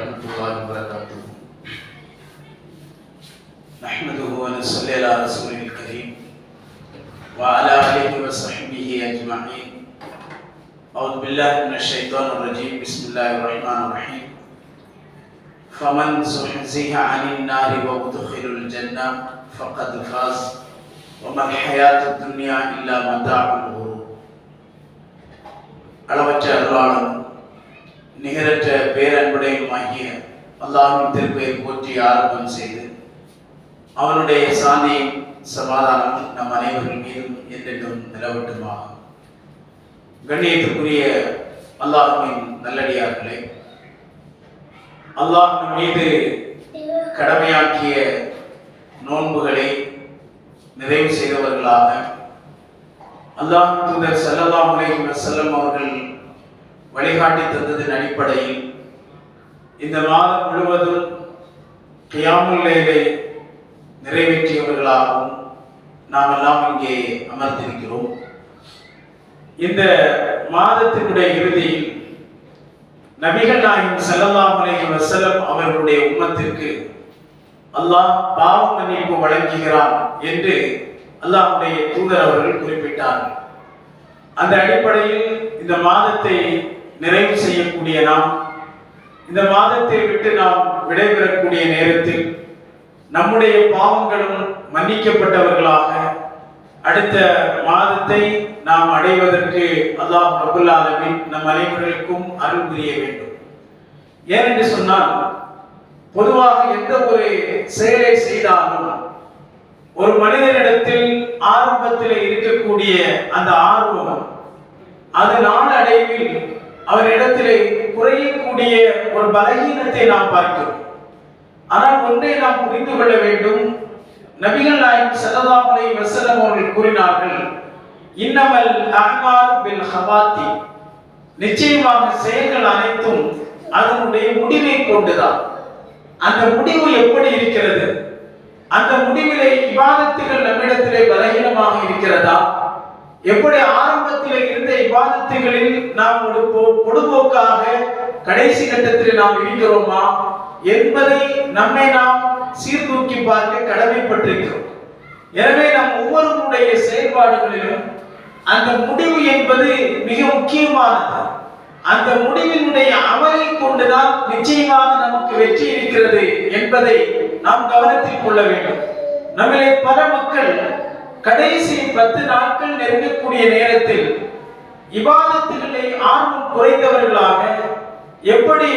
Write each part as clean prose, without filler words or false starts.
ورحمة الله وبركاته. نحمده ونصلي على رسوله الكريم وعلى آله وصحبه أجمعين. أعوذ بالله من الشيطان الرجيم. بسم الله الرحمن الرحيم. فمن زحزح عن النار وأدخل الجنة فقد فاز وما الحياة الدنيا إلا متاع الغرور. அளவற்ற அருளாளன் நிகரற்ற பேரன்புடையுமாகிய அல்லாஹ்வின் திருப்பெயரை போற்றி ஆரம்பம் செய்து அவனுடைய சாந்தியும் சமாதானமும் நம் அனைவர்கள் மீதும் என்றென்றும் நிலவட்டுமாக. கண்ணியத்திற்குரிய அல்லாஹ்வின் நல்லடியார்களே, அல்லாஹ் மீது கடமையாக்கிய நோன்புகளை நிறைவு செய்தவர்களாக அல்லாஹ் தூதர் ஸல்லல்லாஹு அலைஹி வஸல்லம் அவர்கள் வழிகாட்டி தந்ததின் அடிப்படையில் இந்த மாதம் முழுவதும் கியாமுல் லைலை நிறைவேற்றியவர்களாகவும் நாம் எல்லாம் இங்கே அமர்ந்திருக்கிறோம். இந்த மாதத்தினுடைய இறுதியில் நபிகள் நாயகம் ஸல்லல்லாஹு அலைஹி வஸல்லம் அவர்களுடைய உம்மத்திற்கு அல்லாஹ் பாவ மன்னிப்பு வழங்குகிறான் என்று அல்லாஹ்வுடைய தூதர் அவர்கள் குறிப்பிட்டார்கள். அந்த அடிப்படையில் இந்த மாதத்தை நிறைவு செய்யக்கூடிய நாம், இந்த மாதத்தை விட்டு நாம் விடைபெறக்கூடிய நேரத்தில் நம்முடைய பாவங்களும் மன்னிக்கப்பட்டவர்களாக அடுத்த மாதத்தை நாம் அடைவதற்கு அல்லாஹ் ரப்பல் ஆலமீன் நம் அனைவருக்கும் அருள் புரிய வேண்டும். ஏனென்று சொன்னால், பொதுவாக எந்த ஒரு செயலை செய்தாலும் ஒரு மனிதனிடத்தில் ஆரம்பத்தில் இருக்கக்கூடிய அந்த ஆர்வம் அது நாளடைவில் அவரிடத்திலே குறையக்கூடிய ஒரு பலகீனத்தை நாம் பார்க்கிறோம். ஆனால் ஒன்றை நாம் புரிந்து கொள்ள வேண்டும். நபிகள் நாயகம் ஸல்லல்லாஹு அலைஹி வஸல்லம் அவர்கள் கூறினார்கள், இன்னமல் அஅமாலு பில் ஹவாத்தி, நிச்சயமாக செயல்கள் அனைத்தும் அதனுடைய முடிவை கொண்டுதான். அந்த முடிவு எப்படி இருக்கிறது? அந்த முடிவிலே இபாதத்துகள் நம்மிடத்திலே பலகீனமாக இருக்கிறதா? எப்படி ஆரம்பத்திலே இருந்த இபாதத்துகளில் நாம் பொடுபோக்காக கடைசி கட்டத்தில் நாம் இருக்கிறோமா என்பதை நம்மை நாம் சீர்தூக்கி பார்க்க கடமைப்பட்டிருக்கிறோம். எனவே நம் ஒவ்வொருவருடைய செயல்பாடுகளிலும் அந்த முடிவு என்பது மிக முக்கியமானது. அந்த முடிவினுடைய அமலை கொண்டுதான் நிச்சயமாக நமக்கு வெற்றி இருக்கிறது என்பதை நாம் கவனத்தில் கொள்ள வேண்டும். நம்மளே பல மக்கள் கடைசி 10 நாட்கள் நெருங்கக்கூடிய நேரத்தில் இபாதத்துகளை ஆர்வம் குறைந்தவர்களாக, எப்படி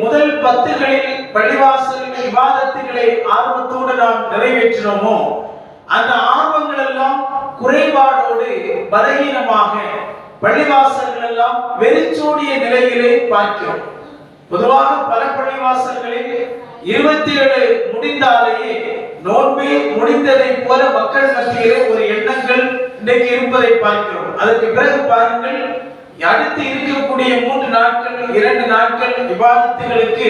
முதல் 10களில் பள்ளிவாசல் இபாதத்துகளை ஆர்வத்தோடு நாம் நிறைவேற்றினோமோ அந்த ஆர்வங்கள் எல்லாம் குறைபாடோடு பலகீனமாக பள்ளிவாசல்கள் எல்லாம் வெறிச்சோடிய நிலையிலே பார்க்கிறோம். பொதுவாக பல பள்ளிவாசல்களில் 27 முடிந்தாலேயே நோன்பே முடிந்ததை போல மக்கள் மத்தியிலே ஒரு எண்ணங்கள் இன்றைக்கு இருப்பதை பார்க்கிறோம். அதற்கு பிறகு பாருங்கள், அடுத்து இருக்கக்கூடிய 3 நாட்கள் 2 நாட்கள் இபாதத்துகளுக்கு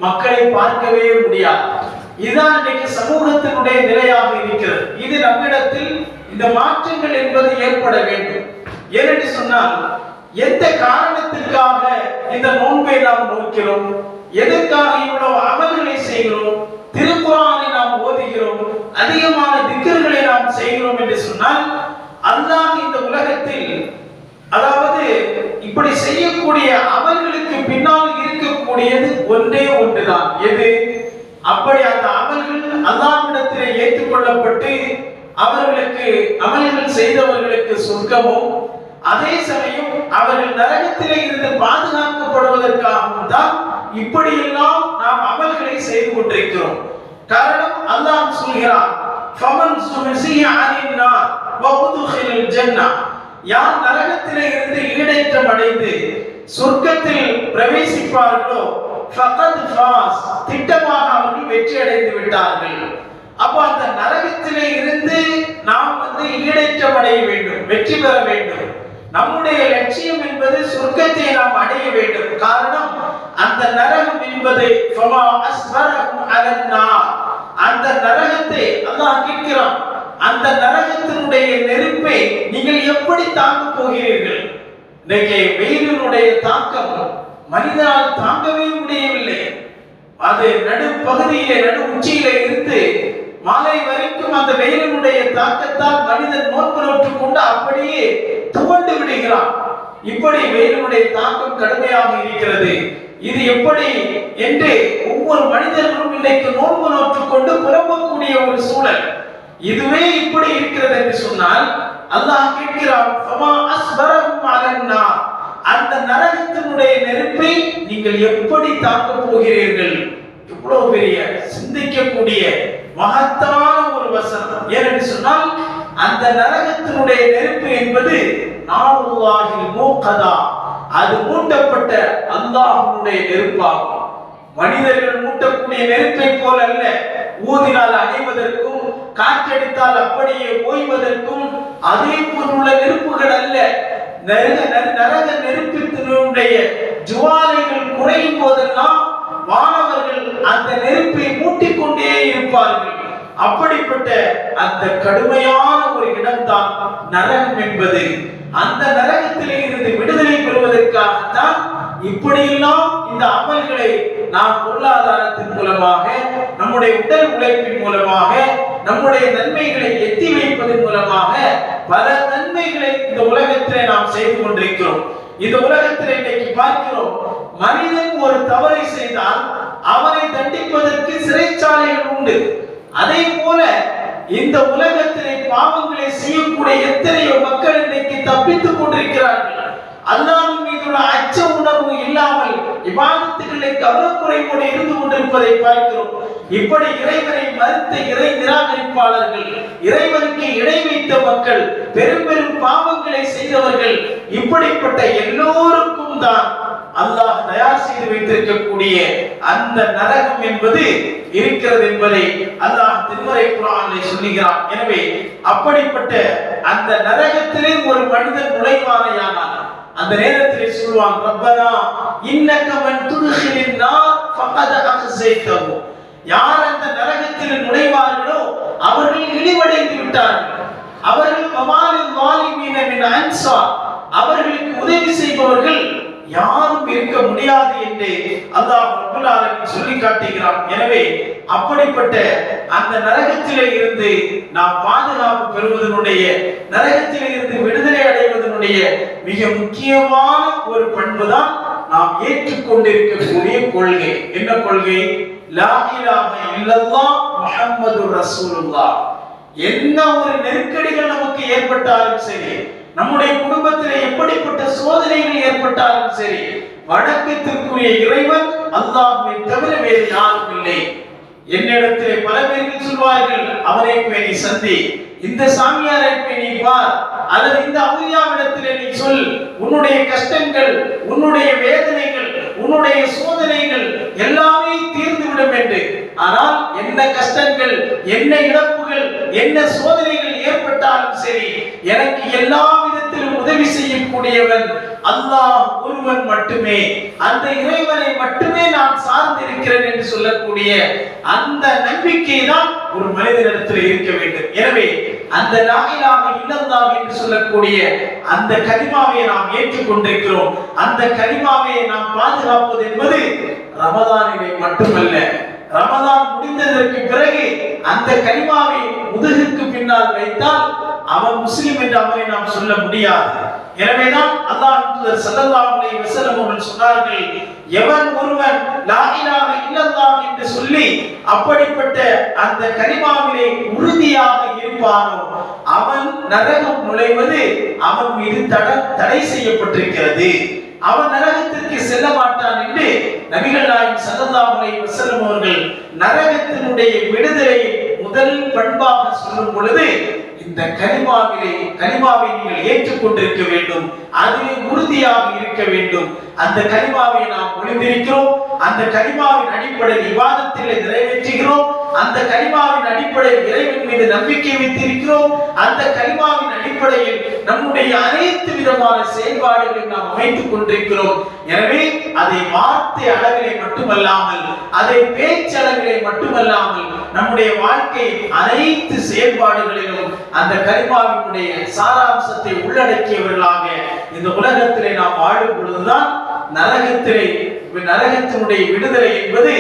மக்களை பார்க்கவே முடியாது. இதுதான் இன்றைக்கு சமூகத்தினுடைய நிலையாக இருக்கிறது. இது நம்மிடத்தில் இந்த மாற்றங்கள் என்பது ஏற்பட வேண்டும். ஏனென்று சொன்னால், எந்த காரணத்திற்காக இந்த நோன்பை நாம் நோக்கிறோம்? எதற்காக இவ்வளவு அமல்களை செய்கிறோம்? திருக்குர்ஆனை நாம் ஓதுகிறோம், அதிகமான திக்ர்களை நாம் செய்கிறோம் என்று சொன்னால், அல்லாஹ் இந்த உலகத்தில், அதாவது இப்படி செய்யக்கூடிய அமல்களுக்கு பின்னால் இருக்கக்கூடியது ஒன்றே ஒன்றுதான். எது? அப்படி அந்த அமல்கள் அல்லாஹ்விடத்திலே ஏற்றுக்கொள்ளப்பட்டு அவர்களுக்கு அமல்கள் செய்தவர்களுக்கு சொர்க்கமும், அதே சமயம் அவர்கள் நரகத்திலே இருந்து பாதுகாக்கப்படுவதற்காகவும் தான் இப்படியெல்லாம் நாம் அமல்களை செய்து கொண்டிருக்கிறோம். காரணம், அல்லாஹ் சொல்கிறான், ஃபமன் சுஹ்ஸிஹ அனின் நார் வ உத்கிலல் ஜன்னah, யார் நரகத்திலே இருந்து ஈடேற்றம் அடைந்து சொர்க்கத்தில் பிரவேசிப்பார்களோ ஃபகத் ஃபாஸ், திட்டமாக அவர்கள் வெற்றி அடைந்து விட்டார்கள். அப்ப அந்த நரகத்திலே இருந்து நாம் ஈடேற்றம் அடைய வேண்டும், வெற்றி பெற வேண்டும். நம்முடைய லட்சியம் என்பது சொர்க்கத்தை நாம் அடைய வேண்டும். காரணம், அந்த நரகம் என்பது ஃபமா அஸ்பரஹும் அலன் நார், அந்த நரகத்தை அல்லாஹ் கேட்கிறான், அந்த நரகத்தினுடைய நெருப்பை நீங்கள் எப்படி தாங்க போகிறீர்கள்? இன்னைக்கு வெயிலினுடைய தாக்கம் மனிதனால் தாங்கவே முடியவில்லை. அது நடு பகுதியிலே நடு உச்சியிலே இருந்து மாலை வரைக்கும் அந்த வெயிலினுடைய தாக்கத்தால் மனிதன் நோன்பு நோற்றுக் கொண்டு அப்படியே துவண்டு விடுகிறான். இப்படி வெயிலினுடைய தாக்கம் கடுமையாக இருக்கிறது. இது எப்படி என்று ஒவ்வொரு மனிதர்களும் இன்றைக்கு நோன்பு நோற்றுக் கொண்டு புலம்பக்கூடிய ஒரு சூழல். இதுவே இப்படி இருக்கிறது என்று சொன்னால் அல்லாஹ் கேட்கிறான், ஃபமா அஸ்பரஹும் அலன்னார், அந்த நரகத்தினுடைய நெருப்பை நீங்கள் எப்படி தாக்க போகிறீர்கள்? இவ்வளவு பெரிய சிந்திக்கக்கூடிய மகத்தான ஒரு வசனம். ஏனென்று சொன்னால் அந்த நரகத்தினுடைய நெருப்பு என்பது நாருல்லாஹில் மூகதா, அது மூட்டப்பட்ட அல்லாஹ்வுடைய நெருப்பாகும். மனிதர்கள் மூட்டக்கூடிய நெருப்பை போல அல்ல. ஊதினால் அணைவதற்கும் காற்றடித்தால் அப்படியே ஓய்வதற்கும் அதே போன்ற நெருப்புகள் அல்ல. நரக நெருப்பினுடைய ஜுவாலைகள் குறையும் போதெல்லாம் மாணவர்கள் அந்த நெருப்பை மூட்டிக்கொண்டே இருப்பார்கள். அப்படிப்பட்ட அந்த கடுமையான ஒரு இடம்தான் நரகம் என்பது. அந்த நரகத்திலே இருந்து விடுதலை பெறுவதற்காகத்தான் இப்படியெல்லாம் இந்த அமல்களை நாம் பொருளாதாரத்தின் மூலமாக, நம்முடைய உடல் உழைப்பின் மூலமாக, நம்முடைய நன்மைகளை எத்தி வைப்பதன் மூலமாக பல நன்மைகளை இந்த உலகத்திலே நாம் செய்து கொண்டிருக்கிறோம். இந்த உலகத்திலே இன்றைக்கு பார்க்கிறோம், மனிதன் ஒரு தவறை செய்தால் அவனை தண்டிப்பதற்கு சிறைச்சாலைகள் உண்டு. அதே போல இந்த உலகத்திலே பாவங்களை செய்யக்கூடிய எத்தனையோ மக்கள் இன்றைக்கு தப்பித்துக் கொண்டிருக்கிறார்கள். அல்லாஹ்வின் மீதுள்ள அச்ச உணர்வு இல்லாமல் இபாதத்துகளை கவனக்குறைவோடு இருந்து கொண்டிருப்பதை பார்க்கிறோம். இப்படி இறைவனை மறுத்த இறை நிராகரிப்பாளர்கள், இறைவனுக்கு இணை வைத்த மக்கள், பெரும் பெரும் பாவங்களை செய்தவர்கள், இப்படிப்பட்ட எல்லோருக்கும் தான் அல்லாஹ் தயார் செய்து வைத்திருக்கக்கூடிய அந்த நரகம் என்பது இருக்கிறது என்பதை அல்லாஹ் திருமறை குர்ஆனிலே சொல்லுகிறான். எனவே அப்படிப்பட்ட அந்த நரகத்திலே ஒரு மனிதன் நுழைவானேயானால் அந்த நேரத்திலே சொல்வான், ரப்பனா இன்னக மன் துத்ஹிலின் நார் ஃபகத் அக்ஸைதஹு, யார் அந்த நரகத்தில் நுழைவார்களோ அவர்கள் இழிவடைந்து விட்டார்கள். அவர்கள் வமாலில் வாலிமீன மின் அன்சார், அவர்களுக்கு உதவி செய்பவர்கள் யாரும் இருக்க முடியாது என்று அல்லாஹ் ரப்பல் ஆலமீன் சொல்லி காட்டுகிறான். எனவே அப்படிப்பட்ட அந்த நரகத்திலே இருந்து நாம் பாதுகாப்பு பெறுவதனுடைய, நரகத்திலே இருந்து விடுதலை அடைவதனுடைய மிக முக்கியமான ஒரு பண்புதான் நாம் ஏற்றுக்கொண்டிருக்கக்கூடிய கொள்கை. என்ன கொள்கை? லா இலாஹ இல்லல்லாஹ் முஹம்மதுர் ரசூலுல்லாஹ். என்ன ஒரு நெருக்கடிகள் நமக்கு ஏற்பட்டாலும் சரி, நம்முடைய குடும்பத்திலே எப்படிப்பட்ட சோதனைகள் ஏற்பட்டாலும் சரி, வணக்கத்திற்குரிய இறைவன் அல்லாஹ்வை தவிர வேறு யாரும் இல்லை. என்னிடத்திலே பல பேர்கள் சொல்வார்கள், அவரை போய் நீ சந்தி, இந்த சாமியாரை போய் நீ பார், அல்லது இந்த அவுலியாவிடத்திலே நீ சொல், உன்னுடைய கஷ்டங்கள், உன்னுடைய வேதனைகள், உன்னுடைய சோதனைகள் எல்லாமே தீர்ந்துவிடும் என்று. ஆனால் என்ன கஷ்டங்கள், என்ன இழப்புகள், என்ன சோதனைகள் ஏற்பட்டாலும் சரி, எனக்கு எல்லா விதத்திலும் உதவி செய்யக்கூடியவன் அல்லாஹ் ஒருவன் மட்டுமே, அந்த இறைவனை மட்டுமே நான் சார்ந்திருக்கிறேன் என்று சொல்லக்கூடிய அந்த நம்பிக்கை தான் ஒரு மனிதனிடத்தில் இருக்க வேண்டும். எனவே அந்த லா இலாஹ இல்லல்லாஹ் என்று சொல்லக்கூடிய அந்த கலிமாவை நாம் ஏற்றுக்கொண்டிருக்கிறோம். அந்த கலிமாவை நாம் பாதுகாப்பது என்பது ரமதானிலே மட்டுமல்ல, ரமதான் முடிந்ததற்கு பிறகு அந்த கலிமாவை முதுகுக்கு பின்னால் வைத்தால் அவன் முஸ்லிம் என்று அவரை நாம் சொல்ல முடியாது. எனவேதான் அல்லாஹ் தூதர் ஸல்லல்லாஹு அலைஹி வஸல்லம் அவர்கள் சொன்னார்கள், எவன் ஒருவன் லா இலாஹ இல்லல்லாஹ் என்று சொல்லி அப்படிப்பட்ட அந்த கலிமாவிலே உறுதியாக இருப்பானோ அவன் நரகம் நுழைவது அவன் மீது தடை செய்யப்பட்டிருக்கிறது, அவன் நரகத்திற்கு செல்ல மாட்டான் என்று நபிகள் நாயகம் ஸல்லல்லாஹு அலைஹி வஸல்லம் அவர்கள் நரகத்தினுடைய விடுதலை முதல் பண்பாக சொல்லும் பொழுது இந்த கலிமாவை நீங்கள் ஏற்றுக்கொண்டிருக்க வேண்டும், அதிலே உறுதியாக இருக்க வேண்டும். அந்த கலிமாவை நாம் ஒளிந்திருக்கிறோம், அந்த கலிமாவின் அடிப்படையில் இபாதத்திலே நிறைவேற்றுகிறோம், அந்த கலிமாவின் அடிப்படையில் இறைவன் மீது நம்பிக்கை வைத்திருக்கிறோம், அந்த கலிமாவின் அடிப்படையில் நம்முடைய அனைத்து விதமான செயல்பாடுகளை நாம் அமைத்துக் கொண்டிருக்கிறோம். எனவே அதை வார்த்தை அளவிலே மட்டுமல்லாமல், அதை பேச்சளவிலே மட்டுமல்லாமல், நம்முடைய வாழ்க்கை அனைத்து செயல்பாடுகளிலும் அந்த கலிமாவினுடைய சாராம்சத்தை உள்ளடக்கியவர்களாக இந்த உலகத்திலே நாம் வாழும் பொழுதுதான் நரகத்தினுடைய விடுதலை என்பது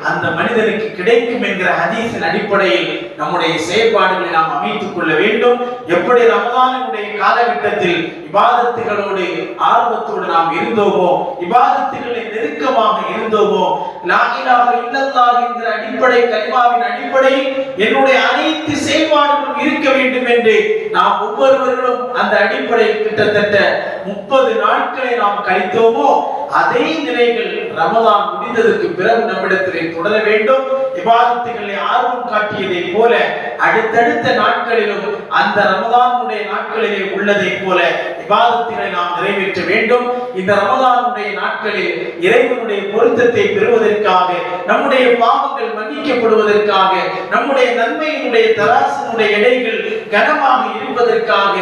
அந்த மனிதனுக்கு கிடைக்கும் என்கிற ஹதீஸின் அடிப்படையில் நம்முடைய செயற்பாடுகளை நாம் அமைத்துக் கொள்ள வேண்டும். எப்படி ரமலானுடைய காலகட்டத்தில் இபாதத்துகளோடு ஆர்வத்தோடு நாம் இருந்தோமோ, இபாதத்துகளை நெருக்கமாக இருந்தோமோ, லா இலாஹ இல்லல்லாஹ் என்கிற அடிப்படை கலிமாவின் அடிப்படையில் என்னுடைய அனைத்து செயல்பாடுகளும் இருக்க வேண்டும் என்று நாம் ஒவ்வொருவர்களும் அந்த அடிப்படையில் கிட்டத்தட்ட 30 நாட்களை நாம் கழித்தோமோ, அதே நிலைகள் ரமலான் முடிந்ததற்கு பிறகு நம்மிடத்திலே தொடர வேண்டும். இபாதத்துகளை ஆர்வம் காட்டியதை போல அடுத்தடுத்த நாட்களிலும் அந்த ரமலானுடைய நாட்களிலே உள்ளதை போல இபாதத்துகளை நாம் நிறைவேற்ற வேண்டும். இந்த ரமலானுடைய நாட்களில் இறைவனுடைய பொருத்தத்தை பெறுவதற்காக, நம்முடைய பாவங்கள் மன்னிக்கப்படுவதற்காக, நம்முடைய நன்மையினுடைய தராசினுடைய எடைகள் கனமாக இருப்பதற்காக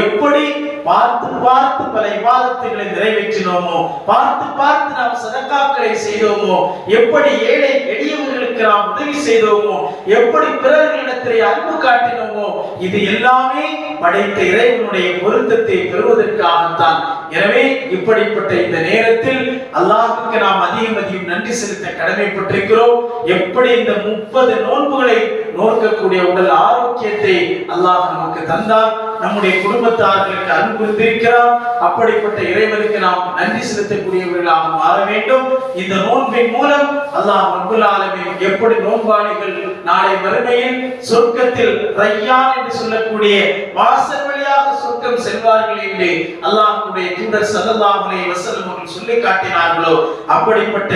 எப்படி பார்த்து பார்த்து பல இபாதத்துகளை நிறைவேற்றினோமோ, பார்த்து பார்த்து நாம் சதகாக்களை செய்தோமோ, எப்படி ஏழை எளியவர்களுக்கு நாம் உதவி செய்தோமோ, எப்படி பிறர்களிடத்திலே அன்பு காட்டினோமோ, இது எல்லாமே படைத்த இறைவனுடைய பொருத்தத்தை பெறுவதற்காகத்தான். எனவே இப்படிப்பட்ட இந்த நேரத்தில் அல்லாஹ்வுக்கு நாம் அதிகம் நன்றி செலுத்த கடமைப்பட்டிருக்கிறோம். எப்படி இந்த 30 நோன்புகளை நோக்கக்கூடிய உடல் ஆரோக்கியத்தை அல்லாஹ் நமக்கு தந்தார், நம்முடைய குடும்பத்தார்களுக்கு அனுபவித்திருக்கிறார். அப்படிப்பட்ட இறைவனுக்கு நாம் நன்றி செலுத்தக்கூடியவர்களாக மாற வேண்டும். இந்த நோன்பின் மூலம் அல்லாஹ் ரப்பல் ஆலமீன் எப்படி நோன்பாளிகள் நாளை மறுமையில் சொர்க்கத்தில் ரையான் என்று சொல்லக்கூடிய வாசல் வழியாக சொர்க்கம் செல்வார்கள் என்று அல்லாஹ்வுடைய தூதர் ஸல்லல்லாஹு அலைஹி வஸல்லம் அவர்கள் சொல்லி காட்டினார்களோ, அப்படிப்பட்ட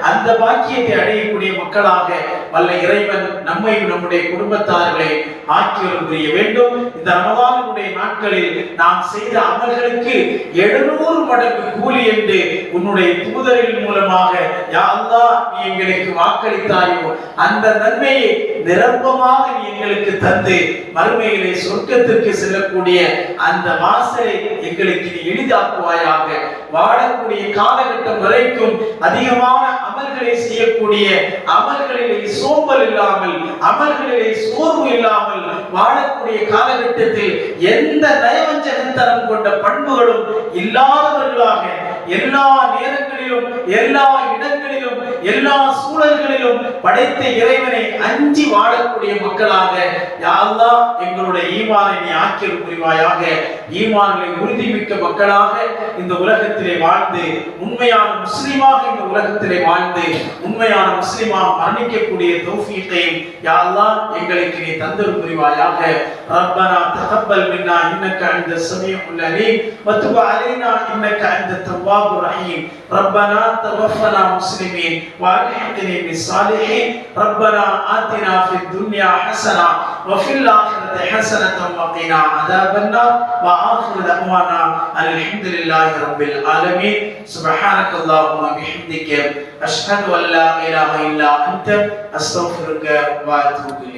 அந்த பாக்கியத்தை அடையக்கூடிய மக்களாக வல்ல இறைவன் நம்மையும் நம்முடைய குடும்பத்தார்களை ஆக்கியருள் புரிய வேண்டும். இந்த ரமலானுடைய நாட்களில் நாம் செய்த அமல்களுக்கு 700 மடங்கு கூலி என்று உன்னுடைய தூதரின் மூலமாக யா அல்லாஹ் நீ எங்களுக்கு வாக்களித்தாயோ, அந்த நன்மையை நிரப்பமாக நீ எங்களுக்கு தந்து மறுமையிலே சொர்க்கத்திற்கு செல்லக்கூடிய அந்த வாசலை எங்களுக்கு நீ எளிதாக்குவாயாக. வாழக்கூடிய காலகட்டம் வரைக்கும் அதிகமான அமல்களை செய்யக்கூடிய, அமல்களிலே சோம்பல் இல்லாமல், அமல்களிலே சோர்வு இல்லாமல் வாழக்கூடிய காலகட்டத்தில் எந்த நயவஞ்சகத்தனம் கொண்ட பண்புகளும் இல்லாதவர்களாக எல்லா நேரங்களிலும், எல்லா இடங்களிலும், எல்லா சூழல்களிலும் படைத்த இறைவனை அஞ்சி வாழக்கூடிய மக்களாக யா அல்லாஹ் எங்களுடைய ஈமானை நீ ஆக்கியருள் புரிவாயாக. ஈமானை உறுதிமிக்க மக்களாக இந்த உலகத்திலே வாழ்ந்து, உண்மையான முஸ்லிமாக இந்த உலகத்திலே வாழ்ந்து, உண்மையான முஸ்லிமாக மரணிக்கக்கூடிய தௌஃபீகை யா அல்லாஹ் எங்களுக்கு நீ தந்தருள் புரிவாயாக. ரப்பனா தகப்பல் மின்னா இன்னக அன்த ஸமீஉல் அலீம் வ துப் அலைனா இன்னக அன்த தவ்வாபுர் ரஹீம். ரப்பனா தவஃபனா முஸ்லிமீன் வ அல்ஹிக்னி பிஸ்ஸாலிஹீன். ரப்பனா ஆத்தினா ஃபித் துன்யா ஹஸனா வ ஃபில் ஆখিরাতি ஹஸனத்தன் வ கினா அஸாபன் நார். வ ஆখিরு தஅவானா அல்ஹம்துலில்லாஹி ரப்பில் ஆலமீன். சுப்ஹானக்கல்லாஹும்ம பிஹம்திக அஷ்ஹது அன் லா இலாஹா இல்லா அன்த அஸ்தக்ஃபிருக வ அத்தூபு இலைக்.